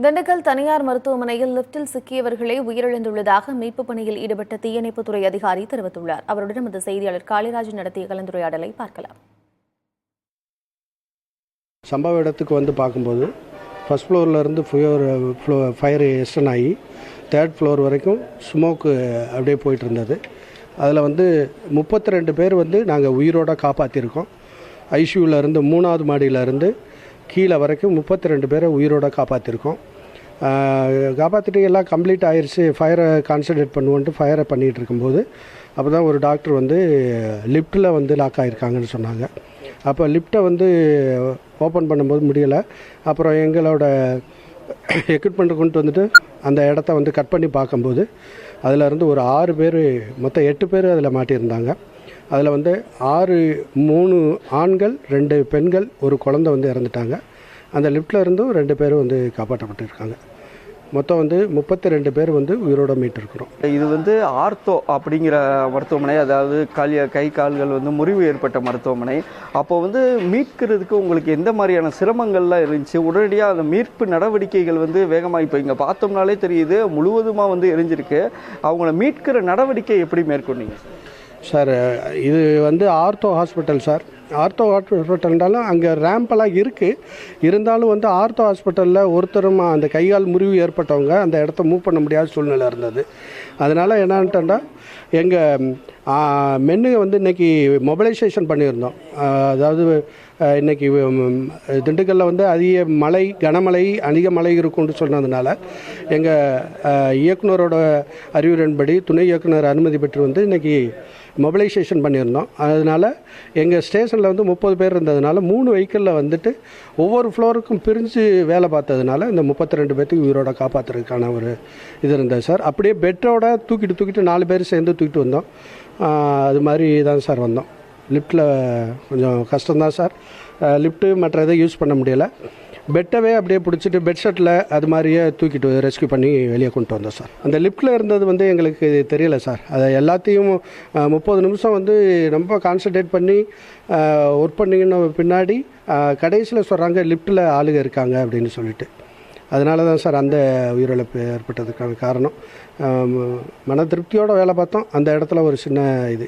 திண்டுக்கல் தனியார் மருத்துவமனையில் லிப்டில் சிக்கியவர்களே உயிரிழந்துள்ளதாக மீட்புப் பணியில் ஈடுபட்ட தீயணைப்புத்துறை அதிகாரி தெரிவித்துள்ளார். அவருடன் நமது செய்தியாளர் காளிராஜ் நடத்திய கலந்துரையாடலை பார்க்கலாம். சம்பவ இடத்துக்கு வந்து பார்க்கும்போது ஃபர்ஸ்ட் ஃப்ளோர்லேருந்து ஃபயர் எக்ஸ்டன் ஆகி 3rd ஃப்ளோர் வரைக்கும் ஸ்மோக்கு அப்படியே போயிட்டு இருந்தது. அதில் வந்து 32 பேர் வந்து நாங்கள் உயிரோடு காப்பாற்றிருக்கோம். ஐசியூவிலேருந்து 3வது மாடியிலேருந்து கீழே வரைக்கும் 32 பேரை உயிரோடு காப்பாற்றிருக்கோம். காப்பாற்றிட்டு எல்லாம் கம்ப்ளீட் ஆயிடுச்சு. ஃபயரை கான்சன்ட்ரேட் பண்ணுவோன்ட்டு ஃபயரை பண்ணிகிட்டு இருக்கும்போது அப்போ தான் ஒரு டாக்டர் வந்து லிஃப்ட்டில் வந்து லாக் ஆகிருக்காங்கன்னு சொன்னாங்க. அப்போ லிஃப்ட்டை வந்து ஓப்பன் பண்ணும்போது முடியலை. அப்புறம் எங்களோட எக்யூப்மெண்ட்டை கொண்டு வந்துட்டு அந்த இடத்த வந்து கட் பண்ணி பார்க்கும்போது அதில் இருந்து ஒரு 6 பேர், மொத்தம் 8 பேர் அதில் மாட்டியிருந்தாங்க. அதில் வந்து 3 ஆண்கள், 2 பெண்கள், ஒரு குழந்தை வந்து இறந்துட்டாங்க. அந்த லிஃப்ட்டில் இருந்தும் 2 பேர் வந்து காப்பாற்றப்பட்டிருக்காங்க. மொத்தம் வந்து 32 பேர் வந்து உயிரோட மீட்டிருக்கிறோம். இது வந்து ஆர்த்தோ அப்படிங்கிற மருத்துவமனை, அதாவது கை கால்கள் வந்து முறிவு ஏற்பட்ட மருத்துவமனை. அப்போ வந்து மீட்கிறதுக்கு உங்களுக்கு எந்த மாதிரியான சிரமங்கள்லாம் இருந்துச்சு? உடனடியாக அந்த மீட்பு நடவடிக்கைகள் வந்து வேகமாக இப்போ இங்கே பார்த்தோம்னாலே தெரியுது முழுவதுமாக வந்து எரிஞ்சிருக்கு. அவங்கள மீட்கிற நடவடிக்கை எப்படி மேற்கொண்டீங்க சார்? இது வந்து ஆர்த்தோ ஹாஸ்பிட்டல் சார். ஆர்த்தோ ஹாஸ்பிட்டல்னாலும் அங்கே ரேம்பெல்லாம் இருக்குது. இருந்தாலும் வந்து ஆர்த்தோ ஹாஸ்பிட்டலில் ஒருத்தரும் அந்த கைகால் முறிவு ஏற்பட்டவங்க அந்த இடத்த மூவ் பண்ண முடியாத சூழ்நிலை இருந்தது. அதனால் என்னான்ட்டா எங்கள் மென்னுங்க வந்து இன்றைக்கி மொபிலைசேஷன் பண்ணியிருந்தோம். அதாவது இன்றைக்கி திண்டுக்கல்லில் வந்து அதிக மழை இருக்கும்னு சொன்னதுனால எங்கள் இயக்குனரோட அறிவுரையின்படி துணை இயக்குனர் அனுமதி பெற்று வந்து இன்றைக்கி மொபிலைசேஷன் பண்ணியிருந்தோம். அதனால் எங்கள் ஸ்டேஷனில் வந்து 30 பேர் இருந்ததுனால 3 வெஹிக்கிளில் வந்துட்டு ஒவ்வொரு ஃப்ளோருக்கும் பிரிஞ்சு வேலை பார்த்ததுனால இந்த 32 பேர்த்துக்கு உயிரோட காப்பாற்றுறதுக்கான ஒரு இது இருந்தது சார். அப்படியே பெட்டோட தூக்கிட்டு 4 பேர் சேர்ந்து தூக்கிட்டு வந்தோம். அது மாதிரி தான் சார் வந்தோம். லிஃப்ட்டில் கொஞ்சம் கஷ்டம்தான் சார். லிஃப்ட்டு மற்ற இதை யூஸ் பண்ண முடியலை. பெட்டவே அப்படியே பிடிச்சிட்டு பெட்ஷீட்டில் அது மாதிரியே தூக்கிட்டு ரெஸ்க்யூ பண்ணி வெளியே கொண்டு வந்தோம் சார். அந்த லிஃப்ட்டில் இருந்தது வந்து எங்களுக்கு தெரியலை சார். அதை எல்லாத்தையும் 30 நிமிஷம் வந்து ரொம்ப கான்சன்ட்ரேட் பண்ணி ஒர்க் பண்ணிங்கன்னு பின்னாடி கடைசியில் சொல்கிறாங்க லிஃப்ட்டில் ஆளுங்க இருக்காங்க அப்படின்னு சொல்லிட்டு. அதனால தான் சார் அந்த உயிரிழப்பு ஏற்பட்டதுக்கான காரணம். மன திருப்தியோடு வேலை பார்த்தோம். அந்த இடத்துல ஒரு சின்ன இது